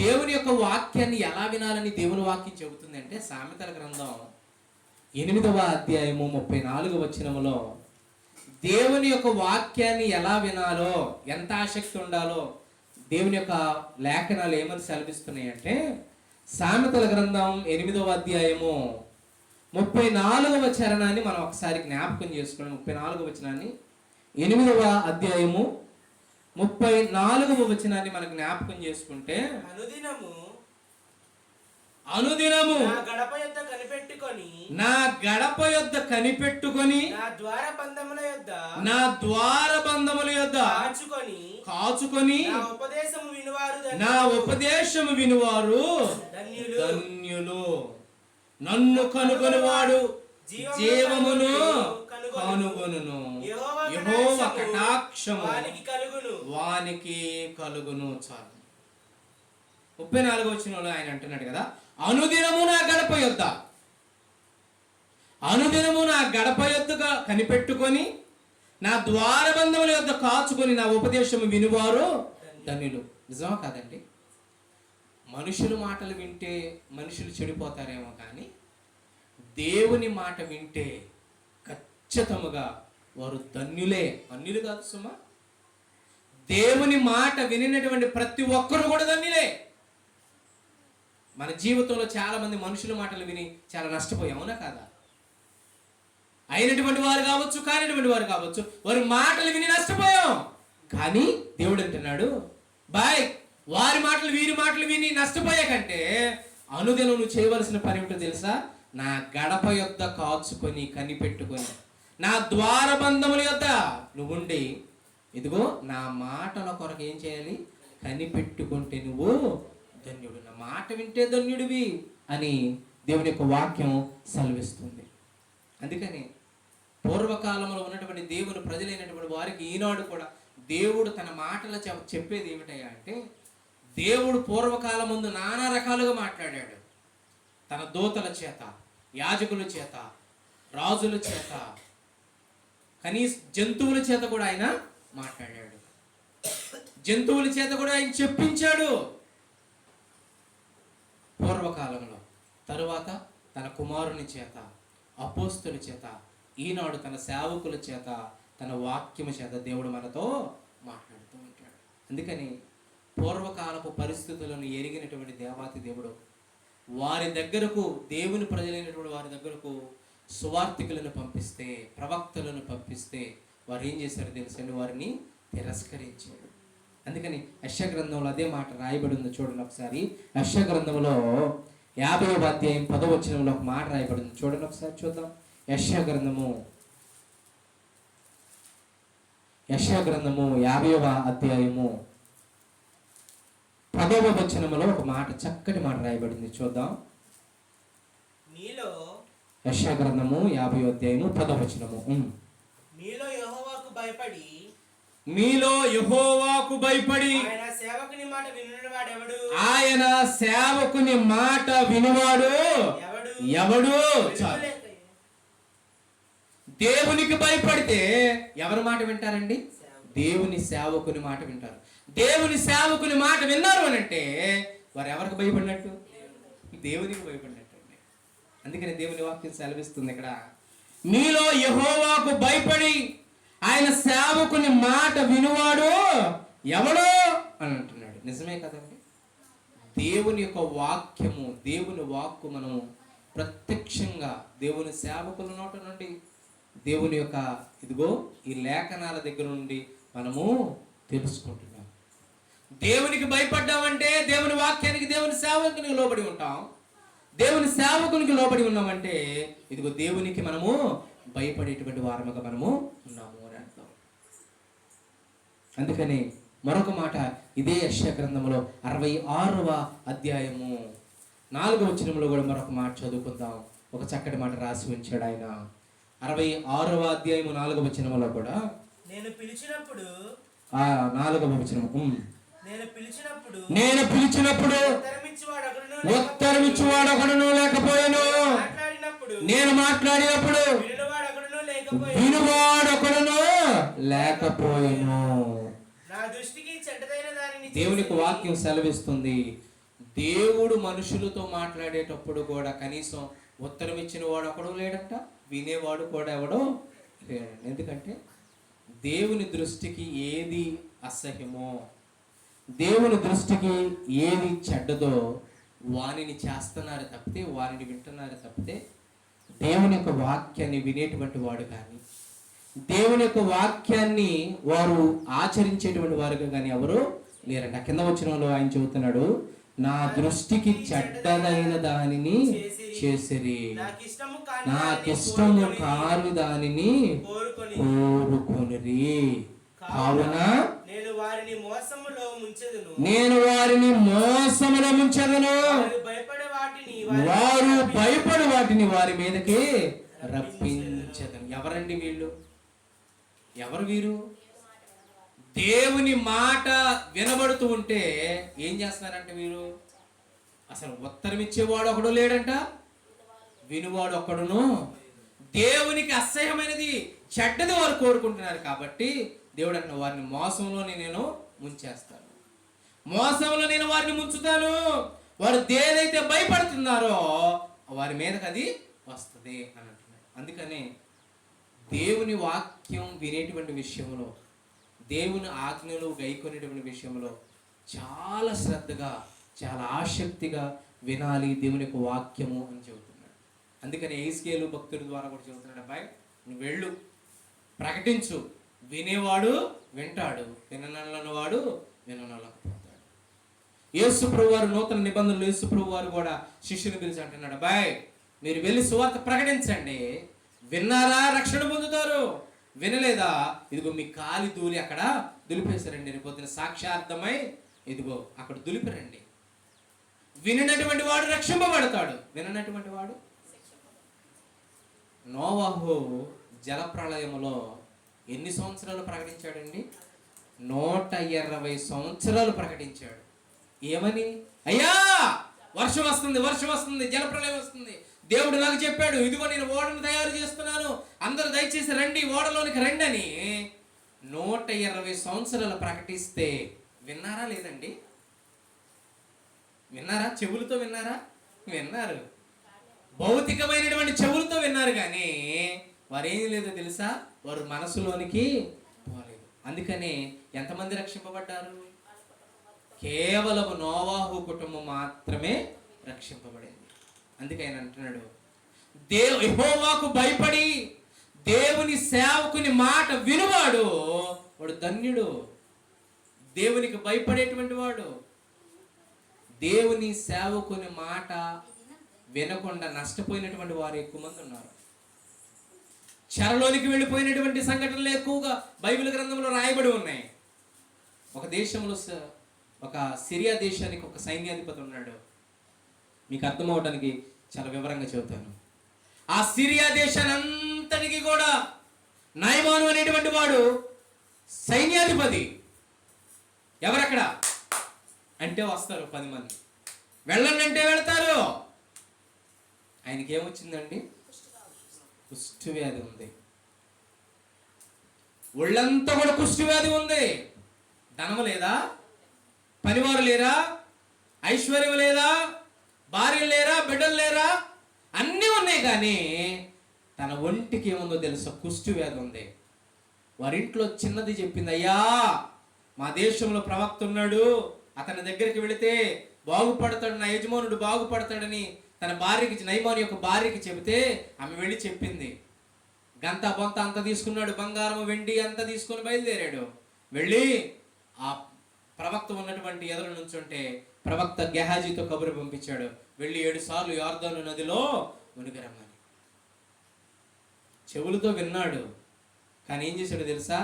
దేవుని యొక్క వాక్యాన్ని ఎలా వినాలని దేవుని వాక్యం చెబుతుంది అంటే, సామెతల గ్రంథం 8వ అధ్యాయము 34వ వచనములో దేవుని యొక్క వాక్యాన్ని ఎలా వినాలో, ఎంత ఆసక్తి ఉండాలో దేవుని యొక్క లేఖనాలు ఏమని సెలవిస్తున్నాయి అంటే, సామెతల గ్రంథం 8వ అధ్యాయము 34వ చరణాన్ని మనం ఒకసారి జ్ఞాపకం చేసుకోండి. 34వ వచనాన్ని, 8వ అధ్యాయము 34వ వచనాన్ని మనం జ్ఞాపకం చేసుకుంటే, అనుదినము నా గడప యొద్ద కనిపెట్టుకొని నా ద్వారబంధముల యొద్ద కాచుకొని నా ఉపదేశము వినువారు ధన్యులు. నన్ను కనుగొనువాడు జీవమును కనుగొనును, యెహోవా కటాక్షము వానికి కలుగును. చాలు. 34వ వచనంలో ఆయన అంటున్నాడు కదా, అనుదినము నా గడప యొద్ద, అనుదినము నా గడప యొద్దగా కనిపెట్టుకొని నా ద్వారబంధముల యొద్ద కాచుకొని నా ఉపదేశము వినువారు ధన్యులు. నిజమా కాదండి? మనుషుల మాటలు వింటే మనుషులు చెడిపోతారేమో, కానీ దేవుని మాట వింటే ఖచ్చితముగా వారు ధన్యులే. అన్యులు కాదు సుమా. దేవుని మాట వినినటువంటి ప్రతి ఒక్కరు కూడా ధన్యులే. మన జీవితంలో చాలా మంది మనుషుల మాటలు విని చాలా నష్టపోయాం, అవునా కాదా? అయినటువంటి వారు కావచ్చు, కానిటువంటి వారు కావచ్చు, వారి మాటలు విని నష్టపోయాం. కానీ దేవుడు అంటున్నాడు, బాయ్, వారి మాటలు వీరి మాటలు విని నష్టపోయే కంటే అనుదినం నువ్వు చేయవలసిన పని ఏమిటో తెలుసా? నా గడప యొద్ద కాచుకొని కనిపెట్టుకొని నా ద్వారబంధముల యొద్ద నువ్వుండి, ఇదిగో నా మాటల కొరకు ఏం చేయాలి? కనిపెట్టుకుంటే నువ్వు ధన్యుడు. నా మాట వింటే ధన్యుడివి అని దేవుని యొక్క వాక్యం సెలవిస్తుంది. అందుకని పూర్వకాలంలో ఉన్నటువంటి దేవుని ప్రజలైనటువంటి వారికి ఈనాడు కూడా దేవుడు తన మాటలు చెప్పేది ఏమిటయ్యా అంటే, దేవుడు పూర్వకాలం ముందు నానా రకాలుగా మాట్లాడాడు. తన దూతల చేత, యాజకుల చేత, రాజుల చేత, కనీస జంతువుల చేత కూడా ఆయన మాట్లాడాడు. జంతువుల చేత కూడా ఆయన చెప్పించాడు పూర్వకాలంలో. తరువాత తన కుమారుని చేత, అపోస్తుల చేత, ఈనాడు తన సేవకుల చేత, తన వాక్యము చేత దేవుడు మనతో మాట్లాడుతూ ఉంటాడు. అందుకని పూర్వకాలపు పరిస్థితులను ఎరిగినటువంటి దేవాతి దేవుడు వారి దగ్గరకు, దేవుని ప్రజలైనటువంటి వారి దగ్గరకు సువార్తికులను పంపిస్తే, ప్రవక్తలను పంపిస్తే వారు ఏం చేశారు తెలుసండి? వారిని తిరస్కరించాడు. అందుకని యెషయా గ్రంథంలో అదే మాట రాయబడి ఉంది. చూడండి ఒకసారి. యెషయా గ్రంథంలో 50వ అధ్యాయం 10వ వచనంలో ఒక మాట రాయబడి ఉంది. చూడండి ఒకసారి చూద్దాం. యెషయా గ్రంథము 50వ అధ్యాయము 10వ వచనంలో ఒక మాట, చక్కటి మాట రాయబడింది. చూద్దాం. యెషయా గ్రంథము 50వ అధ్యాయము 10వ వచనము. మీలో యెహోవాకు భయపడి ఆయన సేవకుని మాట వినువాడెవడు? ఆయన సేవకుని మాట వినువాడు ఎవడు? దేవునికి భయపడితే ఎవరి మాట వింటారండి? దేవుని సేవకుని మాట వింటారు. దేవుని సేవకుని మాట విన్నారు అని అంటే వారు ఎవరికి భయపడినట్టు? దేవునికి భయపడినట్టు అండి. అందుకని దేవుని వాక్యం సెలవిస్తుంది ఇక్కడ, మీలో యెహోవాకు భయపడి ఆయన సేవకుని మాట వినువాడు ఎవడో అని అంటున్నాడు. నిజమే కదండి? దేవుని యొక్క వాక్యము, దేవుని వాక్కు మనం ప్రత్యక్షంగా దేవుని సేవకుల నోట నుండి, దేవుని యొక్క ఇదిగో ఈ లేఖనాల దగ్గర నుండి మనము తెలుసుకుంటున్నాం. దేవునికి భయపడ్డామంటే దేవుని వాక్యానికి, దేవుని సేవకునికి లోబడి ఉంటాం. దేవుని సేవకునికి లోబడి ఉన్నామంటే ఇదిగో దేవునికి మనము భయపడేటువంటి వారముగా మనము ఉన్నాము అని అర్థం. అందుకని మరొక మాట ఇదే యెషయా గ్రంథంలో 66వ అధ్యాయము 4వ వచనంలో కూడా మరొక మాట చదువుకుందాం. ఒక చక్కటి మాట రాసి ఉంచాడు ఆయన. 66వ అధ్యాయము 4వ వచనంలో కూడా, నేను పిలిచినప్పుడు 4వ వచనము, నేను పిలిచినప్పుడు ఉత్తరమిచ్చువాడు ఒకడును లేకపోయాను, నేను మాట్లాడినప్పుడు వినువాడు ఒకడును లేకపోయాను. దేవునికి వాక్యం సెలవిస్తుంది, దేవుడు మనుషులతో మాట్లాడేటప్పుడు కూడా కనీసం ఉత్తరం ఇచ్చిన వాడు ఒకడు లేడంట, వినేవాడు కూడా ఎవడో లేడంట. ఎందుకంటే దేవుని దృష్టికి ఏది అసహ్యమో, దేవుని దృష్టికి ఏది చెడ్డదో వానిని చేస్తున్నారు తప్పితే, వారిని వింటున్నారు తప్పితే, దేవుని యొక్క వాక్యాన్ని వినేటువంటి వాడు కానీ, దేవుని యొక్క వాక్యాన్ని వారు ఆచరించేటువంటి వారుగా కానీ ఎవరు లేరంట. కింద వచ్చిన ఆయన చెబుతున్నాడు, నా దృష్టికి చెడ్డదైన దానిని చేసిరి, నాకిష్టము కాని దానిని కోరుకొనిరి, కావున నేను వారిని మోసములో ముంచెదను, వారు భయపడి వాటిని వారి మీదకి రప్పించదను. ఎవరండి వీళ్ళు? ఎవరు వీరు? దేవుని మాట వినబడుతూ ఉంటే ఏం చేస్తున్నారంటే వీరు, అసలు ఉత్తరం ఇచ్చేవాడు ఒకడు లేడంట, వినువాడు ఒక్కడును. దేవునికి అసహ్యమైనది చెడ్డది వారు కోరుకుంటున్నారు కాబట్టి దేవుడు అంటున్న వారిని మోసంలోనే నేను ముంచేస్తాను, మోసంలో నేను వారిని ముంచుతాను. వారు దేనైతే భయపడుతున్నారో వారి మీదకి అది వస్తుంది అని అంటున్నాడు. అందుకనే దేవుని వాక్యం వినేటువంటి విషయంలో, దేవుని ఆజ్ఞలు గైకొనేటువంటి విషయంలో చాలా శ్రద్ధగా, చాలా ఆసక్తిగా వినాలి దేవుని యొక్క వాక్యము అని చెబుతున్నాడు. అందుకని యేస్కేలు భక్తుడి ద్వారా కూడా చెబుతున్నాడు, అబ్బాయి నువ్వు వెళ్ళు, ప్రకటించు, వినేవాడు వింటాడు, విననల్లవాడు విననలేకపోతాడు. యేసు ప్రభు వారు నూతన నిబంధనలు, యేసు ప్రభు వారు కూడా శిష్యుని పిలిచి అంటున్నాడు, అబ్బాయి మీరు వెళ్ళి సువార్త ప్రకటించండి, విన్నారా రక్షణ పొందుతారు, వినలేదా ఇదిగో మీ కాలి ధూళి అక్కడ దులిపేశారండి, రేపు పొద్దున సాక్ష్యార్థమై ఇదిగో అక్కడ దులిపిరండి. వినినటువంటి వాడు రక్షింపబడతాడు, విననటువంటి వాడు. నోవాహు జలప్రళయములో ఎన్ని సంవత్సరాలు ప్రకటించాడండి? 120 సంవత్సరాలు ప్రకటించాడు. ఏమని? అయ్యా వర్షం వస్తుంది, వర్షం వస్తుంది, జలప్రళయం వస్తుంది, దేవుడు నాకు చెప్పాడు, ఇదిగో నేను ఓడను తయారు చేస్తున్నాను, అందరూ దయచేసి రండి, ఓడలోనికి రండి అని 120 సంవత్సరాలు ప్రకటిస్తే విన్నారా లేదండి? విన్నారా? చెవులతో విన్నారా? విన్నారు, భౌతికమైనటువంటి చెవులతో విన్నారు, కానీ వారు ఏం లేదో తెలుసా, వారు మనసులోనికి పోలేదు. అందుకని ఎంతమంది రక్షింపబడ్డారు? కేవలం నోవాహు కుటుంబం మాత్రమే రక్షింపబడింది. అందుకే ఆయన అంటున్నాడు, యెహోవాకు భయపడి దేవుని సేవకుని మాట వినువాడు వాడు ధన్యుడు. దేవునికి భయపడేటువంటి వాడు. దేవుని సేవకుని మాట వినకుండా నష్టపోయినటువంటి వారు ఎక్కువ మంది ఉన్నారు. చెరలోనికి వెళ్ళిపోయినటువంటి సంఘటనలు ఎక్కువగా బైబిల్ గ్రంథంలో రాయబడి ఉన్నాయి. ఒక దేశంలో, ఒక సిరియా దేశానికి ఒక సైన్యాధిపతి ఉన్నాడు. మీకు అర్థం అవడానికి చాలా వివరంగా చెబుతాను. ఆ సిరియా దేశాన్ని అంతటికి కూడా నయమాను అనేటువంటి వాడు సైన్యాధిపతి. ఎవరక్కడ అంటే వస్తారు 10 మంది, వెళ్ళండి అంటే వెళ్తారు. ఆయనకి ఏమొచ్చిందండి? కుష్టు వ్యాధి ఉంది, ఒళ్ళంతా కూడా కుష్టు వ్యాధి ఉంది. ధనము లేదా, పనివారు లేరా, ఐశ్వర్యం లేదా, భార్యలు లేరా, బిడ్డలు లేరా, అన్నీ ఉన్నాయి, కానీ తన ఒంటికి ఏముందో తెలుసా? కుష్టు వ్యాధి ఉంది. వారింట్లో చిన్నది చెప్పింది, అయ్యా మా దేశంలో ప్రవక్త ఉన్నాడు, అతని దగ్గరికి వెళితే బాగుపడతాడు, నా యజమానుడు బాగుపడతాడని తన భార్యకి, నయమాను యొక్క భార్యకి చెబితే ఆమె వెళ్ళి చెప్పింది. గంత బొంత అంత తీసుకున్నాడు, బంగారం వెండి అంతా తీసుకొని బయలుదేరాడు. వెళ్ళి ఆ ప్రవక్త ఉన్నటువంటి ఎదురు నుంచుంటే ప్రవక్త గెహాజీతో కబురు పంపించాడు, వెళ్ళి 7 సార్లు యొర్దాను నదిలో మునిగిరమ్మని. చెవులతో విన్నాడు, కానీ ఏం చేశాడు తెలుసా?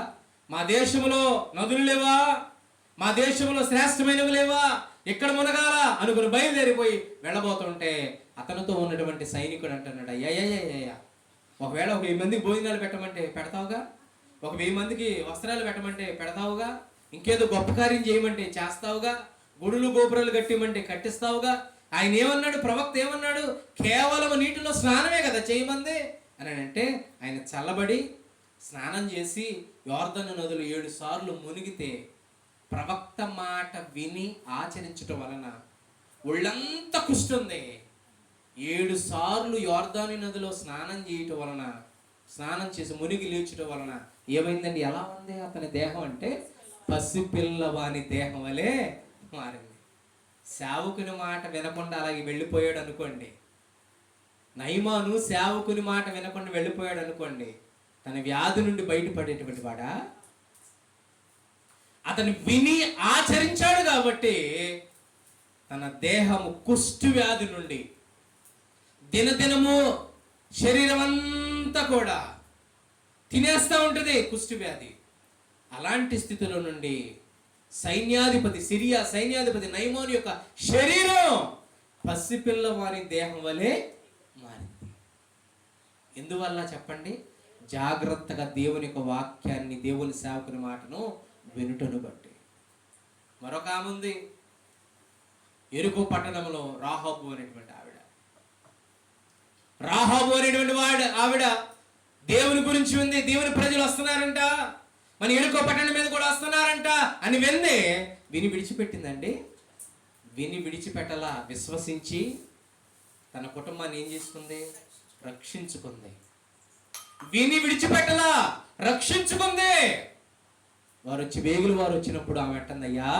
మా దేశంలో నదులు లేవా, మా దేశంలో శ్రేష్టమైనవి లేవా, ఇక్కడ మునగాల అనుకుని బయలుదేరిపోయి వెళ్ళబోతుంటే అతనితో ఉన్నటువంటి సైనికుడు అంటున్నాడు, అయ్యా ఒకవేళ 1000 మందికి భోజనాలు పెట్టమంటే పెడతావుగా, 1000 మందికి వస్త్రాలు పెట్టమంటే పెడతావుగా, ఇంకేదో గొప్ప కార్యం చేయమంటే చేస్తావుగా, గుడులు గోపురాలు కట్టిమంటే కట్టిస్తావుగా. ఆయన ఏమన్నాడు? ప్రవక్త ఏమన్నాడు? కేవలం నీటిలో స్నానమే కదా చేయమంది అని అంటే ఆయన చల్లబడి స్నానం చేసి యొర్దాను నదులు 7 సార్లు మునిగితే ప్రవక్త మాట విని ఆచరించటం వలన ఒళ్ళంతా కుష్టుంది. 7 సార్లు యోర్దాను నదిలో స్నానం చేయటం వలన, స్నానం చేసి మునిగి లేచటం వలన ఏమైందండి? ఎలా ఉంది అతని దేహం అంటే పసిపిల్లవాని దేహం వలె మారింది. సేవకుని మాట వినకుండా అలాగే వెళ్ళిపోయాడు అనుకోండి, నయమాను సేవకుని మాట వినకుండా వెళ్ళిపోయాడు అనుకోండి, తన వ్యాధి నుండి బయటపడేటువంటి వాడా? అతను విని ఆచరించాడు కాబట్టి తన దేహము కుష్టు వ్యాధి నుండి దినదినము శరీరం అంతా కూడా తినేస్తూ ఉంటుంది కుష్టు వ్యాధి. అలాంటి స్థితిలో నుండి సైన్యాధిపతి, సిరియా సైన్యాధిపతి నయమాను యొక్క శరీరం పసిపిల్లవారి దేహం వలె మారింది. ఎందువల్ల చెప్పండి? జాగ్రత్తగా దేవుని యొక్క వాక్యాన్ని, దేవుని సేవకుని మాటను వినుటను బట్టి. మరొక ఆమె ఉంది, యెరికో పట్టణంలో రాహాబు అనేటువంటి ఆవిడ. రాహాబు అనేటువంటి ఆవిడ దేవుని గురించి ఉంది, దేవుని ప్రజలు వస్తున్నారంట, మన యెరికో పట్టణం మీద కూడా వస్తున్నారంట అని విని విడిచిపెట్టిందండి. విని విడిచిపెట్టలా, విశ్వసించి తన కుటుంబాన్ని ఏం చేసుకుంది? రక్షించుకుంది. విని విడిచిపెట్టలా, రక్షించుకుంది. వారు వచ్చి వేగులు వారు వచ్చినప్పుడు ఆమె అంటుంది, అయ్యా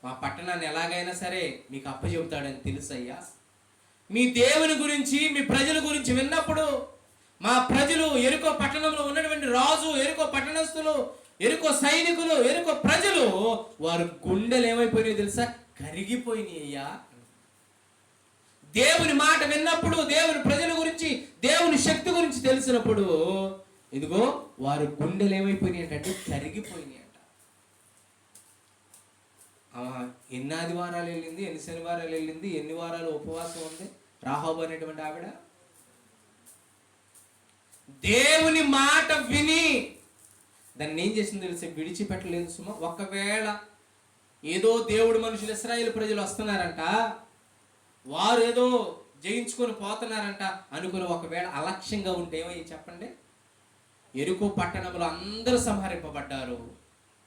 మా పట్టణాన్ని ఎలాగైనా సరే మీకు అప్పచెబుతాడని తెలుసయ్యా. మీ దేవుని గురించి, మీ ప్రజల గురించి విన్నప్పుడు మా ప్రజలు, యెరికో పట్టణంలో ఉన్నటువంటి రాజు, యెరికో పట్టణస్థులు, యెరికో సైనికులు, యెరికో ప్రజలు, వారు గుండెలు ఏమైపోయినాయో తెలుసా? కరిగిపోయినాయి అయ్యా. దేవుని మాట విన్నప్పుడు, దేవుని ప్రజల గురించి, దేవుని శక్తి గురించి తెలిసినప్పుడు ఇదిగో వారు గుండెలు ఏమైపోయినాయి అంటే కరిగిపోయినాయి అంట. ఎన్ని ఆదివారాలు వెళ్ళింది, ఎన్ని శనివారాలు వెళ్ళింది, ఎన్ని వారాలు ఉపవాసం ఉంది రాహాబు అనేటువంటి ఆవిడ? దేవుని మాట విని దాన్ని ఏం చేసింది తెలిసి విడిచిపెట్టలేదు సుమా. ఒకవేళ ఏదో దేవుడు మనుషులు ఇశ్రాయేలు ప్రజలు వస్తున్నారంట, వారు ఏదో జయించుకొని పోతున్నారంట అనుకుని ఒకవేళ అలక్ష్యంగా ఉంటే ఏమయ్యి చెప్పండి? యెరికో పట్టణంలో అందరూ సంహరింపబడ్డారు.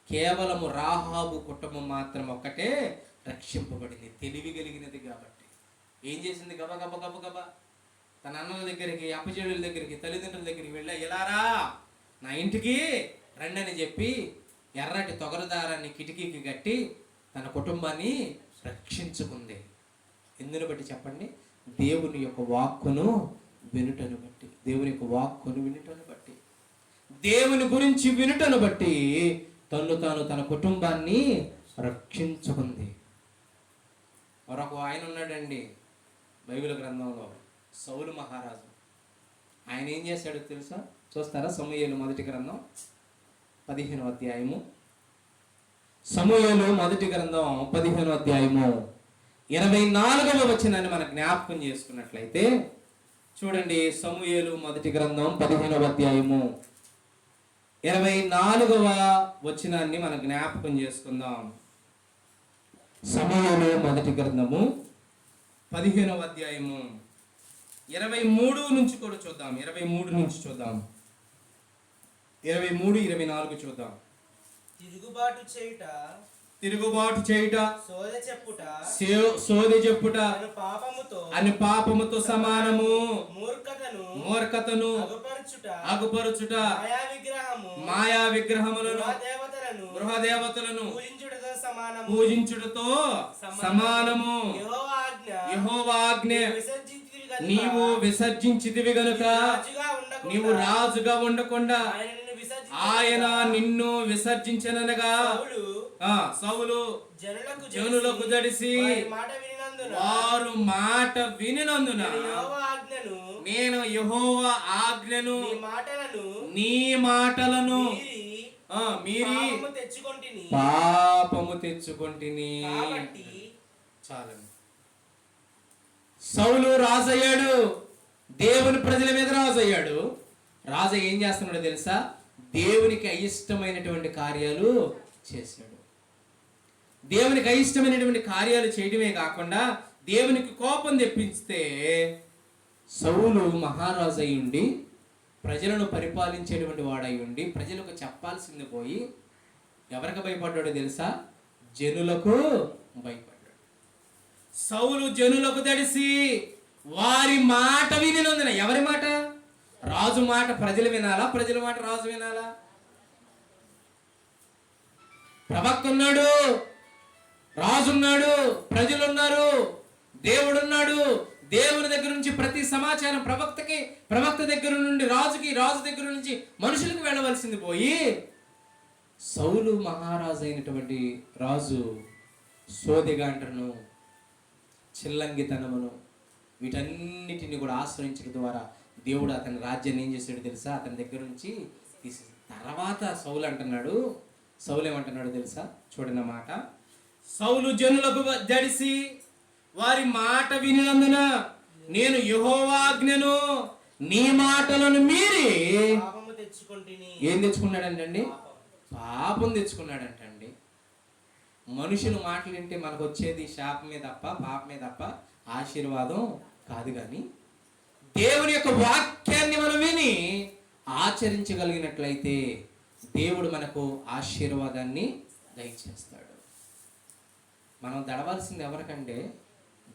కేవలము రాహాబు కుటుంబం మాత్రం ఒక్కటే రక్షింపబడింది, తెలివి కలిగినది కాబట్టి. ఏం చేసింది? గబ గబ గబ గబ తన అన్నల దగ్గరికి, అప్పచెడుల దగ్గరికి, తల్లిదండ్రుల దగ్గరికి వెళ్ళా, ఎలారా నా ఇంటికి రండి అని చెప్పి ఎర్రటి తొగరదారాన్ని కిటికీకి కట్టి తన కుటుంబాన్ని రక్షించుకుంది. ఎందుని బట్టి చెప్పండి? దేవుని యొక్క వాక్కును వినుటను బట్టి, దేవుని యొక్క వాక్కును వినుటను బట్టి, దేవుని గురించి వినుటను బట్టి తాను తన కుటుంబాన్ని రక్షించుకుంది. మరొక ఆయన ఉన్నాడండి బైబిల్ గ్రంథంలో, సౌలు మహారాజు. ఆయన ఏం చేశాడో తెలుసా? చూస్తారా? సమూయేలు మొదటి గ్రంథం 15వ అధ్యాయము. సమూయేలు మొదటి గ్రంథం 15వ అధ్యాయము 24వ వచనాన్ని మనం జ్ఞాపకం చేసుకున్నట్లయితే చూడండి. సమూయేలు మొదటి గ్రంథం 15వ అధ్యాయము 24వ వచనాన్ని మనం జ్ఞాపకం చేసుకుందాం. సమూయేలు మొదటి గ్రంథము 15వ అధ్యాయము 23 నుంచి కూడా చూద్దాం. 23 నుంచి చూద్దాం. 23, 24 చూద్దాం. తిరుగుబాటు చేయుట, సోదె చెప్పుట అని పాపముతో సమానము. మూర్ఖతను అగుపరుచుట, మాయా విగ్రహములను, గృహదేవతలను పూజించుటతో సమానము. యెహోవా ఆజ్ఞ నీవు విసర్జించితివి గనుక నీవు రాజుగా ఉండకుండా ఆయన నిన్ను విసర్జించనగా సౌలు జనులకు జడిసి వారు మాట వినినందున నేను యెహోవా ఆజ్ఞను నీ మాటలను మీరి పాపము తెచ్చుకొంటిని. చాలండి. సౌలు రాజయ్యాడు, దేవుని ప్రజల మీద రాజయ్యాడు. రాజు ఏం చేస్తున్నాడో తెలుసా? దేవునికి అయిష్టమైనటువంటి కార్యాలు చేశాడు. దేవునికి అయిష్టమైనటువంటి కార్యాలు చేయడమే కాకుండా దేవునికి కోపం తెప్పిస్తే సౌలు మహారాజు అయి ఉండి, ప్రజలను పరిపాలించేటువంటి వాడై ఉండి, ప్రజలకు చెప్పాల్సింది పోయి ఎవరికి భయపడ్డాడో తెలుసా? జనులకు భయపడ్డాడు. సౌలు జనులకు తడిసి వారి మాట వినినందున. ఎవరి మాట? రాజు మాట ప్రజలు వినాలా? ప్రజల మాట రాజు వినాలా? ప్రవక్త ఉన్నాడు, రాజున్నాడు, ప్రజలున్నారు, దేవుడున్నాడు. దేవుని దగ్గర నుంచి ప్రతి సమాచారం ప్రవక్తకి, ప్రవక్త దగ్గర నుండి రాజుకి, రాజు దగ్గర నుంచి మనుషులకు వెళ్ళవలసింది పోయి సౌలు మహారాజు అయినటువంటి రాజు సోదెగాండ్రను, చిల్లంగితనమును, వీటన్నిటిని కూడా ఆశ్రయించడం ద్వారా దేవుడు అతని రాజ్యాన్ని ఏం చేశాడు తెలుసా? అతని దగ్గర నుంచి తీసి తర్వాత సౌలు అంటున్నాడు, సౌలు ఏమంటున్నాడు తెలుసా? చూడన్న మాట. సౌలు జనులకు జడిసి వారి మాట వినినందున నేను యెహోవా ఆజ్ఞను నీ మాటలను మీరి పాపము తెచ్చుకొంటిని. ఏం తెచ్చుకున్నాడంటండి? పాపం తెచ్చుకున్నాడంటండి. మనుషులు మాటలు వింటే మనకు వచ్చేది శాపమే తప్ప, పాపమే తప్ప ఆశీర్వాదం కాదు. కానీ దేవుని యొక్క వాక్యాన్ని మనం విని ఆచరించగలిగినట్లయితే దేవుడు మనకు ఆశీర్వాదాన్ని దయచేస్తాడు. మనం దడవలసింది ఎవరికంటే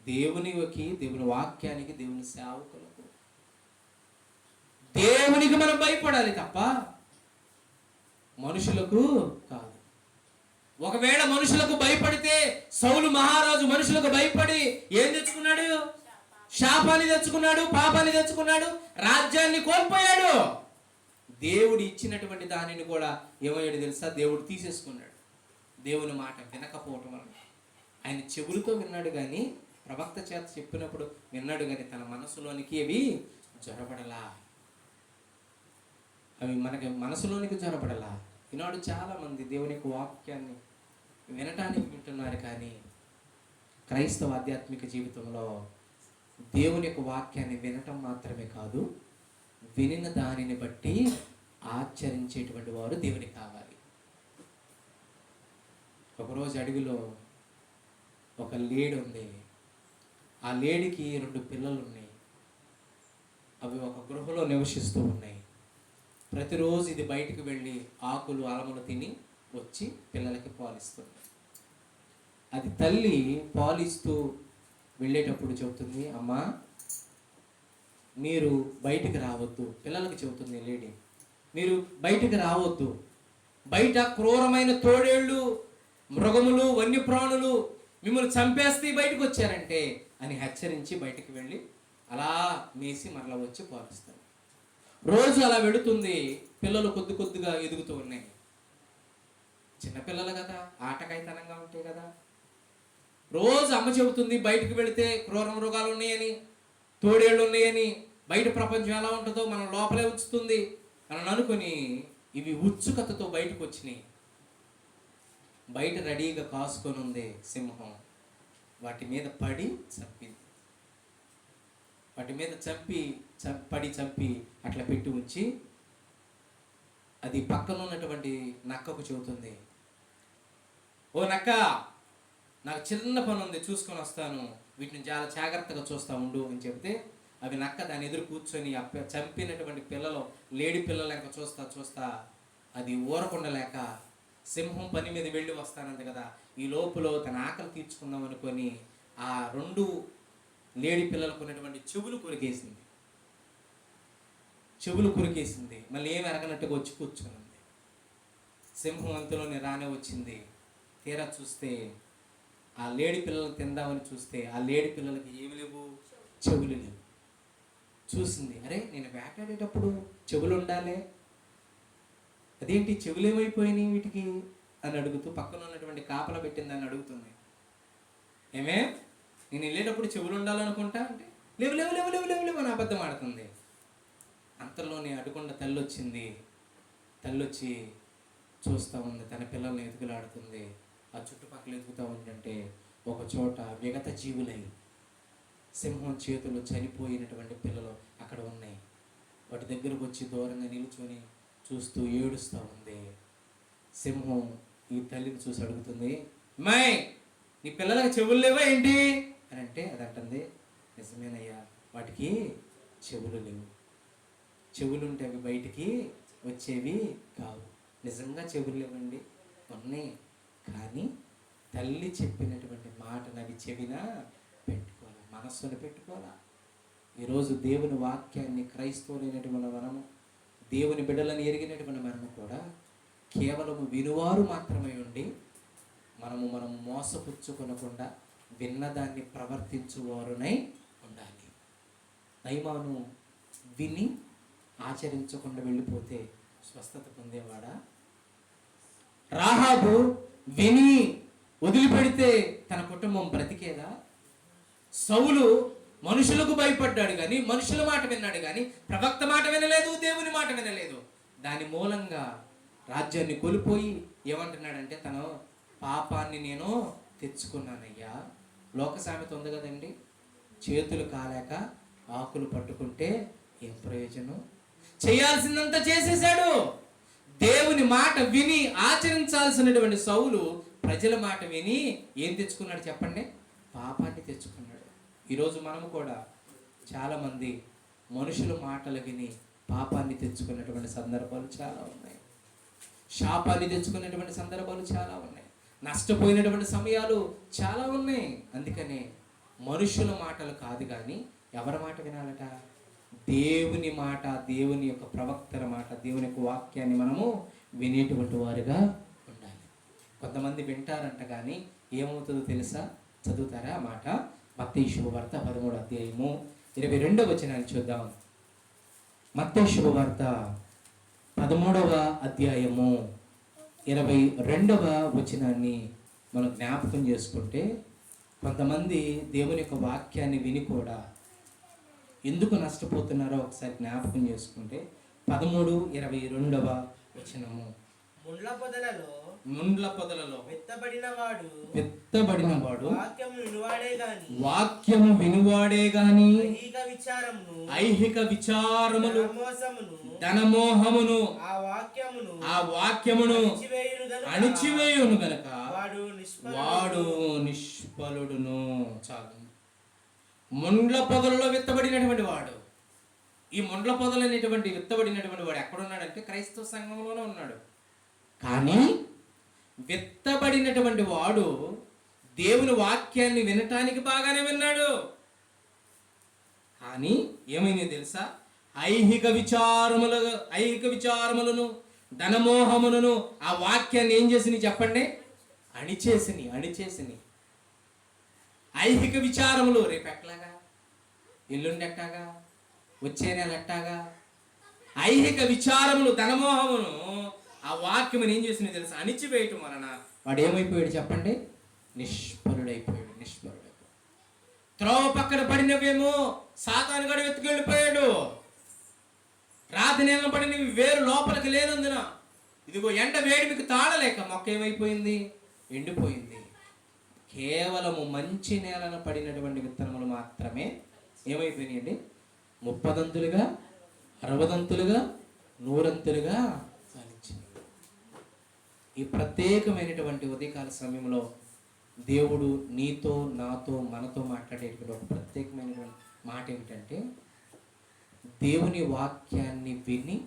దేవునికి, దేవుని వాక్యానికి, దేవుని సేవకులకు. దేవునికి మనం భయపడాలి తప్ప మనుషులకు కాదు. ఒకవేళ మనుషులకు భయపడితే సౌలు మహారాజు మనుషులకు భయపడి ఏం తెచ్చుకున్నాడు? శాపాన్ని తెచ్చుకున్నాడు, పాపాన్ని తెచ్చుకున్నాడు, రాజ్యాన్ని కోల్పోయాడు. దేవుడు ఇచ్చినటువంటి దానిని కూడా ఏమయ్యాడు తెలుసా? దేవుడు తీసేసుకున్నాడు. దేవుని మాట వినకపోవటం వలన. ఆయన చెవులతో విన్నాడు కానీ, ప్రవక్త చేత చెప్పినప్పుడు విన్నాడు కానీ తన మనసులోనికి అవి జొరబడలా. అవి మనకి మనసులోనికి జొరబడలా. ఈనాడు చాలా మంది దేవుని యొక్క వాక్యాన్ని వినటానికి వింటున్నారు కానీ క్రైస్తవ ఆధ్యాత్మిక జీవితంలో దేవుని యొక్క వాక్యాన్ని వినటం మాత్రమే కాదు, వినిన దానిని బట్టి ఆచరించేటువంటి వారు దేవునికి కావాలి. ఒకరోజు అడవిలో ఒక లేడి ఉంది. ఆ లేడికి 2 పిల్లలు ఉన్నాయి. అవి ఒక గృహలో నివసిస్తూ ఉన్నాయి. ప్రతిరోజు ఇది బయటికి వెళ్ళి ఆకులు అలములు తిని వచ్చి పిల్లలకి పాలిస్తుంది. అది తల్లి పాలిస్తూ వెళ్ళేటప్పుడు చెబుతుంది, అమ్మా మీరు బయటికి రావద్దు. పిల్లలకి చెబుతుంది లేడీ, మీరు బయటికి రావద్దు. బయట క్రూరమైన తోడేళ్ళు, మృగములు, వన్యప్రాణులు మిమ్మల్ని చంపేస్తే బయటకు వచ్చారంటే అని హెచ్చరించి బయటికి వెళ్ళి అలా మేసి మరలా వచ్చి పాలిస్తారు. రోజు అలా వెళుతుంది. పిల్లలు కొద్ది కొద్దిగా ఎదుగుతూ ఉన్నాయి. చిన్నపిల్లలు కదా, ఆటకాయితనంగా ఉంటాయి కదా. రోజు అమ్మ చెబుతుంది బయటకు వెళితే క్రూర మృగాలు ఉన్నాయని, తోడేళ్ళు ఉన్నాయని, బయట ప్రపంచం ఎలా ఉంటుందో మనం లోపలే ఉంచుతుంది అని అనుకుని ఇవి ఉత్సుకతతో బయటకు వచ్చినాయి. బయట రెడీగా కాసుకొని ఉంది సింహం. వాటి మీద పడి చంపింది. వాటి మీద చంపి అట్లా పెట్టి ఉంచి అది పక్కన ఉన్నటువంటి నక్కకు చెబుతుంది, ఓ నక్క, నాకు చిన్న పని ఉంది, చూసుకొని వస్తాను, వీటిని చాలా జాగ్రత్తగా చూస్తూ ఉండు అని చెబితే అవి నక్క దాని ఎదురు కూర్చొని చంపినటువంటి పిల్లలు, లేడి పిల్లలు ఇంకా చూస్తా అది ఊరకుండా లేక సింహం పని మీద వెళ్ళి వస్తానంది కదా, ఈ లోపల తన ఆకలి తీర్చుకుందాం అనుకొని ఆ 2 లేడి పిల్లలకు ఉన్నటువంటి చెవులు కొరికేసింది. మళ్ళీ ఏమి ఎరగనట్టుగా వచ్చి కూర్చున్నది. సింహం అంతలోనే రానే వచ్చింది. తీరా చూస్తే ఆ లేడి పిల్లలు తిందామని చూస్తే ఆ లేడి పిల్లలకి ఏమి లేవు, చెవులు లేవు. చూసింది, అరే నేను వేటాడేటప్పుడు చెవులు ఉండాలి, అదేంటి చెవులు ఏమైపోయినాయి వీటికి అని అడుగుతూ పక్కన ఉన్నటువంటి కాపలా పెట్టిందని అడుగుతుంది. ఏమే నేను వెళ్ళేటప్పుడు చెవులు ఉండాలనుకుంటా అంటే లేవు లేవు లేవు లేవు లేవు లేవు అని అబద్ధం ఆడుతుంది. అంతలోనే అడుగుండా తల్లి వచ్చింది. తల్లి వచ్చి చూస్తూ ఉంది, తన పిల్లల్ని ఎదుగులాడుతుంది. ఆ చుట్టుపక్కల ఎదుగుతూ ఉంటుంటే ఒక చోట విగత జీవులై సింహం చేతులు చనిపోయినటువంటి పిల్లలు అక్కడ ఉన్నాయి. వాటి దగ్గరకు వచ్చి దూరంగా నిల్చొని చూస్తూ ఏడుస్తూ ఉంది. సింహం ఈ తల్లిని చూసి అడుగుతుంది, అమ్మాయి నీ పిల్లలకు చెవులు లేవా ఏంటి అని అంటే అది అంటుంది, నిజమేనయ్యా, వాటికి చెవులు లేవు. చెవులుంటే అవి బయటికి వచ్చేవి కావు. నిజంగా చెవులు లేవండి, ఉన్నాయి. కానీ తల్లి చెప్పినటువంటి మాటను అవి చెవిన పెట్టుకోవాలి, మనస్సును పెట్టుకోవాలా. ఈరోజు దేవుని వాక్యాన్ని క్రైస్తవులైనటువంటి మనము, దేవుని బిడ్డలను ఎరిగినటువంటి మనము కూడా కేవలము వినువారు మాత్రమే ఉండి మనం మోసపుచ్చుకొనకుండా విన్నదాన్ని ప్రవర్తించువారునై ఉండాలి. నయమాను విని ఆచరించకుండా వెళ్ళిపోతే స్వస్థత పొందేవాడా? రాహాబు విని వదిలిపెడితే తన కుటుంబం బ్రతికేదా? సౌలు మనుషులకు భయపడ్డాడు కానీ మనుషుల మాట విన్నాడు కానీ ప్రవక్త మాట వినలేదు, దేవుని మాట వినలేదు. దాని మూలంగా రాజ్యాన్ని కోల్పోయి ఏమంటున్నాడంటే, తన పాపాన్ని నేను తెచ్చుకున్నానయ్యా. లోక సామెత ఉంది కదండి, చేతులు కాలేక ఆకులు పట్టుకుంటే ఏం ప్రయోజనం? చేయాల్సిందంతా చేసేశాడు. దేవుని మాట విని ఆచరించాల్సినటువంటి సౌలు ప్రజల మాట విని ఏం తెచ్చుకున్నాడు చెప్పండి? పాపాన్ని తెచ్చుకున్నాడు. ఈరోజు మనము కూడా చాలామంది మనుషుల మాటలు విని పాపాన్ని తెచ్చుకున్నటువంటి సందర్భాలు చాలా ఉన్నాయి. శాపాన్ని తెచ్చుకున్నటువంటి సందర్భాలు చాలా ఉన్నాయి. నష్టపోయినటువంటి సమయాలు చాలా ఉన్నాయి. అందుకనే మనుషుల మాటలు కాదు కానీ ఎవరి మాట వినాలట? దేవుని మాట, దేవుని యొక్క ప్రవక్తల మాట, దేవుని యొక్క వాక్యాన్ని మనము వినేటువంటి వారుగా ఉండాలి. కొంతమంది వింటారంట కానీ ఏమవుతుందో తెలుసా? చదువుతారా ఆ మాట? మత్తయి శుభవార్త 13వ అధ్యాయము 22వ వచనాన్ని చూద్దాం. మత్తయి శుభవార్త 13వ అధ్యాయము 22వ వచనాన్ని మనం జ్ఞాపకం చేసుకుంటే, కొంతమంది దేవుని యొక్క వాక్యాన్ని విని కూడా ఎందుకు నష్టపోతున్నారో ఒకసారి జ్ఞాపకం చేసుకుంటే 13:22వ వచనము. ముండ్ల పొదలలో విత్తబడిన వాడు వాక్యము వినువాడే గాని ఐహిక విచారములు ధనమోహమును ఆ వాక్యమును అణిచివేయును గనక వాడు నిష్ఫలుడును. చాలు. ముండ్ల పొదలలో విత్తబడినటువంటి వాడు. ఈ ముండ్ల పొదలు అనేటువంటి విత్తబడినటువంటి వాడు ఎక్కడున్నాడంటే క్రైస్తవ సంఘంలోనే ఉన్నాడు. కానీ విత్తబడినటువంటి వాడు దేవుని వాక్యాన్ని వినటానికి బాగానే విన్నాడు. కానీ ఏమైంది తెలుసా? ఐహిక విచారములను ధనమోహములను ఆ వాక్యాన్ని ఏం చేసినాయి చెప్పండి? అణిచేసిని. ఐహిక విచారములు రేపు ఎట్లాగా, ఎల్లుండి ఎట్టాగా, వచ్చే నెల ఎట్టాగా, ఐహిక విచారములు ధనమోహమును ఆ వాక్యమును ఏం చేసినాయి తెలుసా? అణిచివేయటం వలన వాడు ఏమైపోయాడు చెప్పండి? నిష్ఫలుడైపోయాడు. త్రోవ పక్కన పడినవేమో సాతాను గడు వెతుకెళ్ళిపోయాడు. రాతి నేల పడినవి వేరు లోపలికి లేనందున ఇదిగో ఎండ వేడిమికి తాళలేక మొక్క ఏమైపోయింది? ఎండిపోయింది. కేవలము మంచి నేలన పడినటువంటి విత్తనములు మాత్రమే ఏమైపోయినాయండి? 30 60 100 ఫలించింది. ఈ ప్రత్యేకమైనటువంటి ఉదయకాల సమయంలో దేవుడు నీతో, నాతో, మనతో మాట్లాడేటువంటి ఒక ప్రత్యేకమైనటువంటి మాట ఏమిటంటే, దేవుని వాక్యాన్ని విని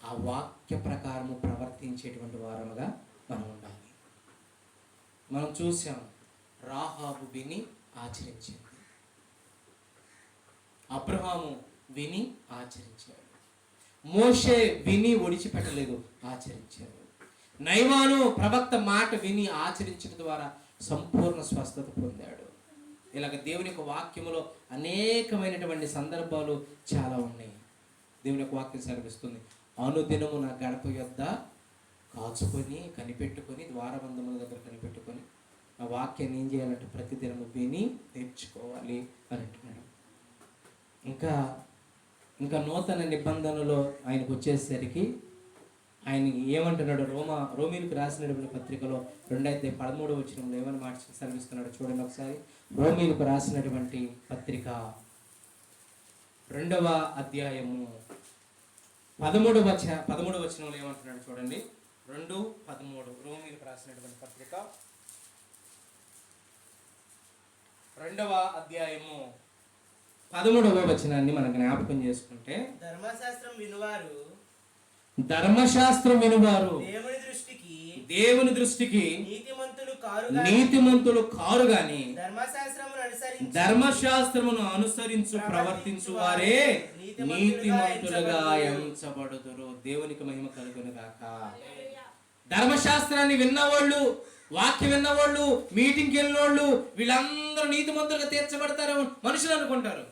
ఆ వాక్య ప్రకారము ప్రవర్తించేటువంటి వారముగా మనం ఉండాలి. మనం చూసాం, రాహాబు విని ఆచరించింది, అబ్రహాము విని ఆచరించాడు, మోషే విని ఒడిచిపెట్టలేదు, ఆచరించాడు. నయమాను ప్రవక్త మాట విని ఆచరించడం ద్వారా సంపూర్ణ స్వస్థత పొందాడు. ఇలాగ దేవుని యొక్క వాక్యములో అనేకమైనటువంటి సందర్భాలు చాలా ఉన్నాయి. దేవుని యొక్క వాక్యం సెలవిస్తుంది, అనుదినము నా గడప యొద్ద కాచుకొని కనిపెట్టుకొని, ద్వారబంధముల దగ్గర కనిపెట్టుకొని ఆ వాక్యాన్ని ఏం చేయాలంటే ప్రతిదినము విని నేర్చుకోవాలి అని అంటున్నాడు. ఇంకా నూతన నిబంధనలో ఆయనకు వచ్చేసరికి ఆయన ఏమంటున్నాడు? రోమీలకు రాసినటువంటి పత్రికలో 2:13 వచనంలో ఏమని మాట సెలవిస్తున్నాడు చూడండి ఒకసారి. రోమీలకు రాసినటువంటి పత్రిక 2వ అధ్యాయము 13వ వచనంలో ఏమంటున్నాడు చూడండి. 2:13 రోమీలకు రాసినటువంటి పత్రిక 2వ అధ్యాయము 13వ వచనాన్ని మనం జ్ఞాపకం చేసుకుంటే, ధర్మశాస్త్రం వినువారు దేవుని దృష్టికి దేవుని దృష్టికి నీతిమంతులు కారు నీతిమంతులు కారు గాని ధర్మశాస్త్రమును అనుసరించి ధర్మశాస్త్రమును అనుసరించు ప్రవర్తించు వారే నీతిమంతులుగా ఎంచబడుదురు. దేవునికి మహిమ కలుగును గాక. ధర్మశాస్త్రాన్ని విన్నవాళ్ళు, వాక్యం విన్నవాళ్ళు, మీటింగ్కి వెళ్ళినోళ్ళు వీళ్ళందరూ నీతిమంతులుగా తీర్చబడతారు మనుషులు అనుకుంటారు.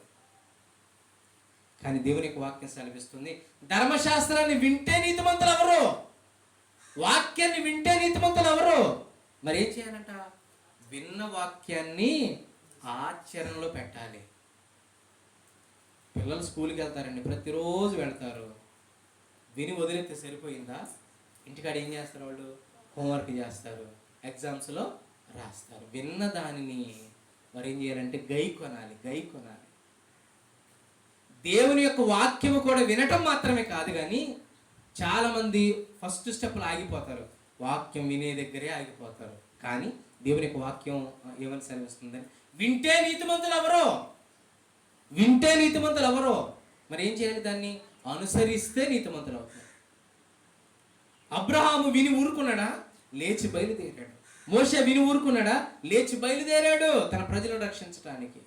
కానీ దేవుని యొక్క వాక్యం సెలవిస్తుంది, ధర్మశాస్త్రాన్ని వింటే నీతిమంతులు ఎవరు? వాక్యాన్ని వింటే నీతిమంతులు ఎవరు? మరి ఏం చేయాలంట? విన్న వాక్యాన్ని ఆచరణలో పెట్టాలి. పిల్లలు స్కూల్కి వెళ్తారండి, ప్రతిరోజు వెళ్తారు. విని వదిలేస్తే సరిపోయిందా? ఇంటికాడ ఏం చేస్తారు? వాళ్ళు హోంవర్క్ చేస్తారు, ఎగ్జామ్స్లో రాస్తారు. విన్న దానిని మరి ఏం చేయాలంటే గై కొనాలి. దేవుని యొక్క వాక్యము కూడా వినటం మాత్రమే కాదు, కానీ చాలామంది ఫస్ట్ స్టెప్లో ఆగిపోతారు, వాక్యం వినే దగ్గరే ఆగిపోతారు. కానీ దేవుని యొక్క వాక్యం ఏమని సెలవిస్తుందని, వింటే నీతిమంతులు ఎవరో? మరి ఏం చేయాలి? దాన్ని అనుసరిస్తే నీతిమంతులు అవుతారు. అబ్రహాము విని ఊరుకున్నాడా? లేచి బయలుదేరాడు. మోషే విని ఊరుకున్నాడా? లేచి బయలుదేరాడు తన ప్రజలను రక్షించడానికి.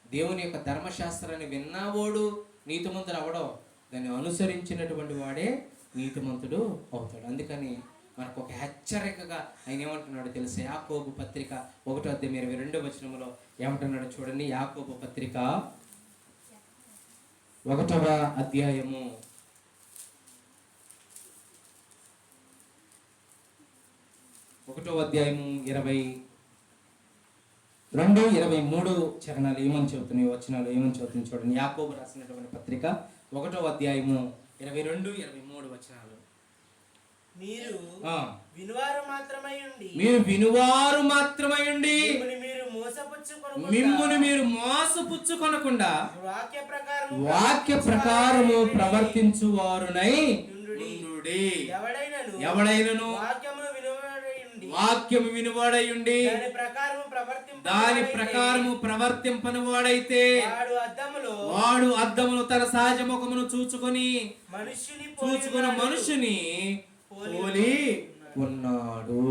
దేవుని యొక్క ధర్మశాస్త్రాన్ని విన్నావాడు నీతిమంతుడు అవడం, దాన్ని అనుసరించినటువంటి వాడే నీతిమంతుడు అవుతాడు. అందుకని మనకు ఒక హెచ్చరికగా ఆయన ఏమంటున్నాడు తెలుసా? యాకోబు పత్రిక 1:22 ఏమంటున్నాడు చూడండి. యాకోబు పత్రిక 1వ అధ్యాయము 22-23 చరణాలు ఏమని చెబుతున్నాయి, వచనాలు ఏమని చెబుతున్నాయి చూడండి. యాకోబు రాసినటువంటి పత్రిక 1వ అధ్యాయము 22-23 వచనాలు. మీరు వినువారు మాత్రమై ఉండి మిమ్మును మీరు మోసపుచ్చుకొనకుండా వాక్య ప్రకారము ప్రవర్తించు వారునై ఉండుడి. ఎవడైనను వాక్యము వినువాడయుండి దాని ప్రకారము ప్రవర్తింపని వాడైతే వాడు అద్దములో తన సహజ ముఖమును చూచుకొని మనుషుని పోలి ఉన్నాడు.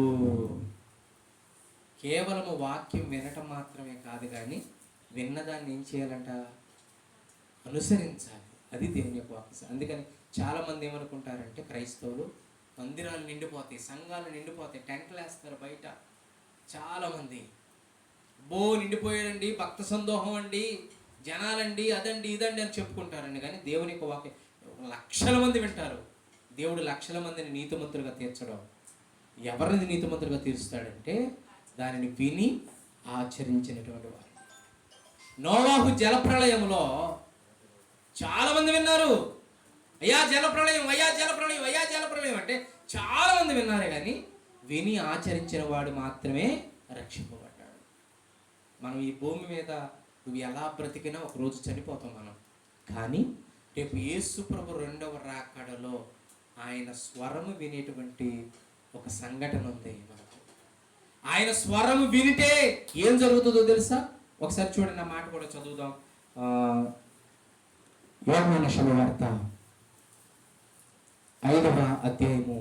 కేవలము వాక్యం వినటం మాత్రమే కాదు, కానీ విన్నదాన్ని ఏం చేయాలంట? అనుసరించాలి. అది దేవుని యొక్క వాక్యం. అందుకని చాలా మంది ఏమనుకుంటారంటే, క్రైస్తవులు మందిరాలు నిండిపోతాయి, సంఘాలు నిండిపోతాయి, టెంట్లు వేస్తారు బయట. చాలామంది నిండిపోయాడండి, భక్త సందోహం అండి, జనాలండి, అదండి ఇదండి అని చెప్పుకుంటారండి. కానీ దేవుని యొక్క వాక్యం లక్షల మంది వింటారు. దేవుడు లక్షల మందిని నీతిమంతులుగా తీర్చడం. ఎవరిని నీతిమంతులుగా తీరుస్తాడంటే దానిని విని ఆచరించినటువంటి వారు. నోవాహు జలప్రళయంలో చాలా మంది విన్నారు, అయ్యా జలప్రళయం అంటే చాలా మంది విన్నారే, కానీ విని ఆచరించిన వాడు మాత్రమే రక్షింపబడ్డాడు. మనం ఈ భూమి మీద నువ్వు ఎలా బ్రతికినా ఒకరోజు చనిపోతాం మనం. కానీ రేపు యేసు ప్రభు 2వ రాకడలో ఆయన స్వరము వినేటువంటి ఒక సంఘటన ఉంది మనకు. ఆయన స్వరము వినితే ఏం జరుగుతుందో తెలుసా? ఒకసారి చూడండి, నా మాట కూడా చదువుదాం. యోహాను శుభవార్త 5వ అధ్యాయము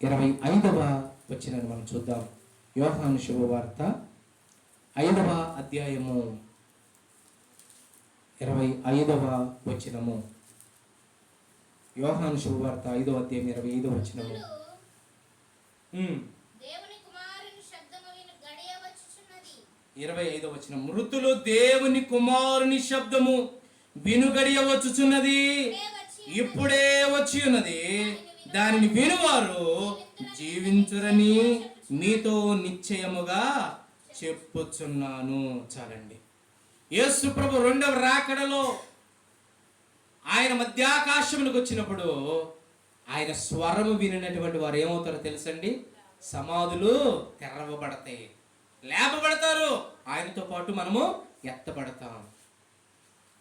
25వ వచనాన్ని మనం చూద్దాం. యోహాను శుభవార్త 5వ అధ్యాయము 25వ వచనము. యోహాను శుభవార్త 5వ అధ్యాయం 25వ వచనము. దేవుని కుమారుని శబ్దము విను గడియ వచ్చుచున్నది. 25వ వచనం. మృతులు దేవుని కుమారుని శబ్దము విను గడియ వచ్చుచున్నది, ఇప్పుడే వచ్చి ఉన్నది, దానిని వినువారు జీవించురని మీతో నిశ్చయముగా చెప్పుచున్నాను. చాలండి. యేసు ప్రభు 2వ రాకడలో ఆయన మధ్యాకాశములకు వచ్చినప్పుడు ఆయన స్వరము వినినటువంటి వారు ఏమవుతారో తెలుసండి? సమాధులు తెరవబడతాయి, లేపబడతారు, ఆయనతో పాటు మనము ఎత్తబడతాం.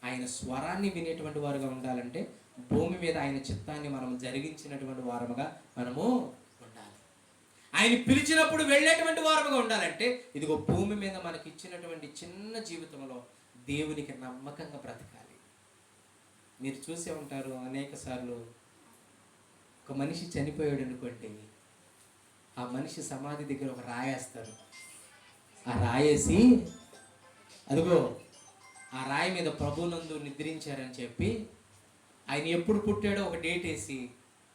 ఆయన స్వరాన్ని వినేటువంటి వారుగా ఉండాలంటే భూమి మీద ఆయన చిత్తాన్ని మనం జరిగించినటువంటి వారముగా మనము ఉండాలి. ఆయన పిలిచినప్పుడు వెళ్ళేటువంటి వారముగా ఉండాలంటే ఇదిగో భూమి మీద మనకి ఇచ్చినటువంటి చిన్న జీవితంలో దేవునికి నమ్మకంగా బ్రతకాలి. మీరు చూసే ఉంటారు అనేక సార్లు, ఒక మనిషి చనిపోయాడు అనుకోండి, ఆ మనిషి సమాధి దగ్గర ఒక రాయేస్తారు. ఆ రాయేసి అదిగో ఆ రాయి మీద ప్రభునందు నిద్రించారని చెప్పి, ఆయన ఎప్పుడు పుట్టాడో ఒక డేట్ వేసి,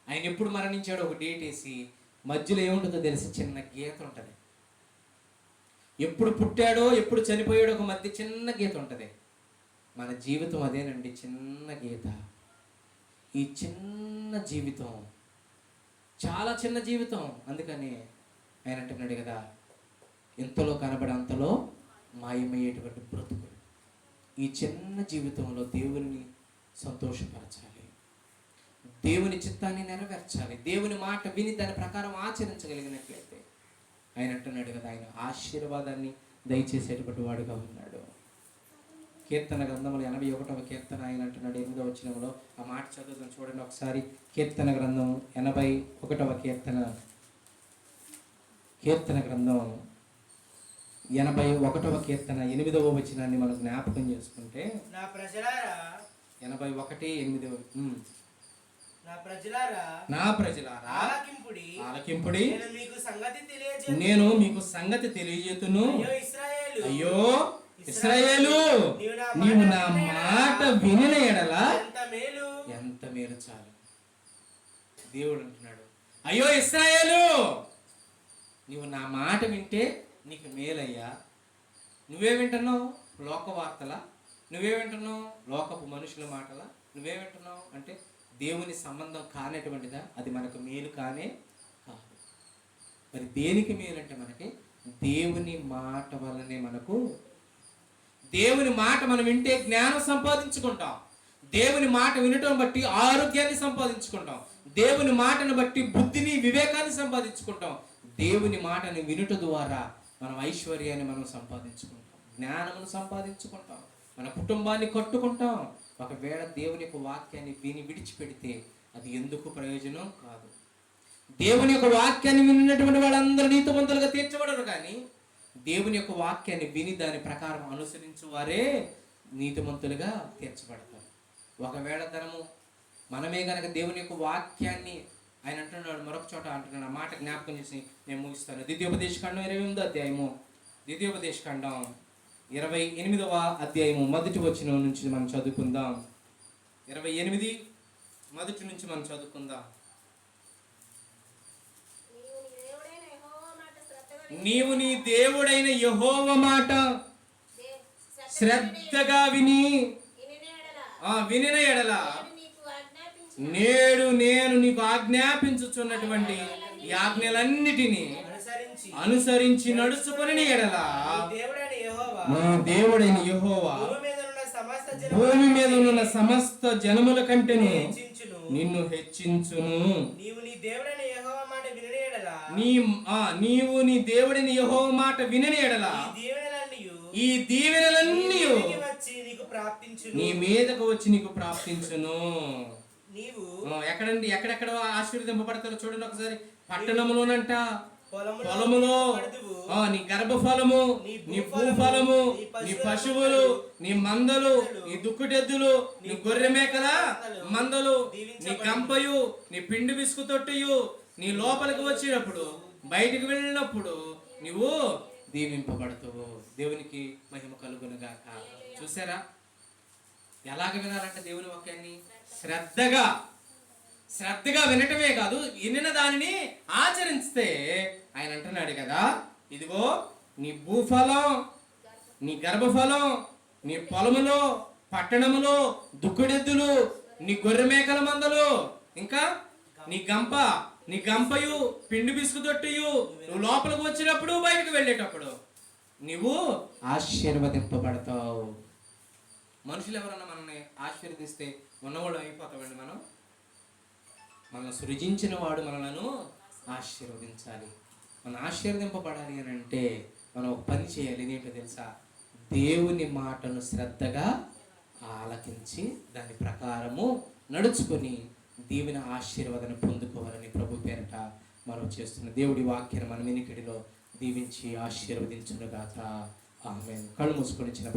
ఆయన ఎప్పుడు మరణించాడో ఒక డేట్ వేసి, మధ్యలో ఏముంటుందో తెలిసి చిన్న గీత ఉంటుంది. ఎప్పుడు పుట్టాడో ఎప్పుడు చనిపోయాడో ఒక మధ్య చిన్న గీత ఉంటుంది. మన జీవితం అదేనండి, చిన్న గీత. ఈ చిన్న జీవితం చాలా చిన్న జీవితం. అందుకని ఆయన అంటున్నాడు కదా, ఇంతలో కనబడే అంతలో మాయమయ్యేటువంటి బ్రతుకులు. ఈ చిన్న జీవితంలో దేవుని సంతోషపరచాలి, దేవుని చిత్తాన్ని నెరవేర్చాలి, దేవుని మాట విని దాని ప్రకారం ఆచరించగలిగినట్లయితే ఆయన అంటున్నాడు కదా, ఆయన ఆశీర్వాదాన్ని దయచేసేటువంటి వాడుగా ఉన్నాడు. కీర్తన గ్రంథంలో 81వ కీర్తన ఆయన అంటున్నాడు 8వ వచనంలో, ఆ మాట చదువుతాం చూడండి ఒకసారి. కీర్తన గ్రంథం 81వ కీర్తన, కీర్తన గ్రంథం 81వ కీర్తన 8వ వచనాన్ని మనం జ్ఞాపకం చేసుకుంటే, నా ప్రజలారా 81:8 నా ప్రజలారా ఆలకింపుడి, నేను నేను మీకు సంగతి తెలియజేయుదును. మీకు సంగతి తెలియజేతును. అయ్యో ఇశ్రాయేలు, నీవు నా మాట వినిన ఎడల ఎంత మేలు. ఎంత మేలు. చాలు. దేవుడు అంటున్నాడు, అయ్యో ఇశ్రాయేలు, నీవు నా మాట వింటే నీకు మేలయ్యా. నువ్వే వింటున్నావు లోక వార్తల, నువ్వే వింటున్నావు లోకపు మనుషుల మాటల, నువ్వే వింటున్నావు అంటే దేవుని సంబంధం కానటువంటిదా? అది మనకు మేలు కానే కాదు. మరి దేనికి మేలు అంటే మనకి దేవుని మాట వల్లనే. మనకు దేవుని మాట మనం వింటే జ్ఞానం సంపాదించుకుంటాం, దేవుని మాట వినటం బట్టి ఆరోగ్యాన్ని సంపాదించుకుంటాం, దేవుని మాటను బట్టి బుద్ధిని వివేకాన్ని సంపాదించుకుంటాం, దేవుని మాటను వినుట ద్వారా మనం ఐశ్వర్యాన్ని మనం సంపాదించుకుంటాం, జ్ఞానమును సంపాదించుకుంటాం, మన కుటుంబాన్ని కట్టుకుంటాం. ఒకవేళ దేవుని యొక్క వాక్యాన్ని విని విడిచిపెడితే అది ఎందుకు ప్రయోజనం కాదు. దేవుని యొక్క వాక్యాన్ని విన్నటువంటి వాళ్ళందరూ నీతిమంతులుగా తీర్చబడరు, కానీ దేవుని యొక్క వాక్యాన్ని విని దాని ప్రకారం అనుసరించు వారే నీతిమంతులుగా తీర్చబడతారు. ఒకవేళ మనమే గనక దేవుని యొక్క వాక్యాన్ని, ఆయన అంటున్నాడు మరొక చోట అంటున్నాడు, ఆ మాట జ్ఞాపకం చేసి నేను ముగిస్తాను. ద్వితీయోపదేశకాండం 28వ అధ్యాయము, ద్వితీయోపదేశకాండం 28వ అధ్యాయము మొదటి వచనం నుంచి మనం చదువుకుందాం. 28 మొదటి నుంచి మనం చదువుకుందాం. నీవు నీ దేవుడైన యెహోవా మాట శ్రద్ధగా వినిన ఎడల నేడు నేను నీకు ఆజ్ఞాపించుచున్నటువంటి ఈ ఆజ్ఞలన్నిటినీ అనుసరించి నడుచుకొని ఎడల నా దేవుడైన యెహోవా భూమి మీద ఉన్న సమస్త జనముల కంటేను నిన్ను హెచ్చించును. నీవు నీ దేవుడైన యెహోవా మాట వినని ఎడల ఈ దీవెనలన్నీ నీ మీదకు వచ్చి నీకు ప్రాప్తించును. ఎక్కడెక్కడ ఆశీర్వదింపబడతారో చూడండి ఒకసారి. పట్టణంలోనంట, పొలములో, నీ గర్భఫలము, నీ భూఫలము, నీ పశువులు, నీ మందలు, నీ దుక్కుటెద్దులు, నీ గొర్రె మేకల మందలు, నీ గంపయు, నీ పిండి బిస్కు తొట్టియు, నీ లోపలికి వచ్చినప్పుడు బయటికి వెళ్ళినప్పుడు నువ్వు దీవింపబడతావు. దేవునికి మహిమ కలుగునుగాక. చూసారా ఎలాగ వినాలంటే దేవుని వాక్యాన్ని శ్రద్ధగా వినటమే కాదు, వినిన దానిని ఆచరిస్తే ఆయన అంటున్నాడు కదా, ఇదిగో నీ భూఫలం, నీ గర్భఫలం, నీ పొలములో, పట్టణములో, దుక్కుడెద్దులు, నీ గొర్రె మేకల మందలు, ఇంకా నీ గంపయు, పిండి బిస్కు తొట్టియు, నువ్వు లోపలికి వచ్చినప్పుడు బయటకు వెళ్ళేటప్పుడు నువ్వు ఆశీర్వదింపబడతావు. మనుషులు ఎవరన్నా మనల్ని ఆశీర్వదిస్తే ఉన్నవాళ్ళు అయిపోతామండి. మనల్ని సృజించిన వాడు మనలను ఆశీర్వదించాలి. మనం ఆశీర్వదింపబడాలి అని అంటే మనం ఒక పని చేయాలి. ఏంటో తెలుసా? దేవుని మాటను శ్రద్ధగా ఆలకించి దాని ప్రకారము నడుచుకొని దేవుని ఆశీర్వాదం పొందుకోవాలని ప్రభు పేరట మనం చేస్తున్న దేవుడి వాక్యాన్ని మన వినికిడిలో దీవించి ఆశీర్వదించునుగాక. ఆమేన్. కళ్ళు మూసుకొని చిన్న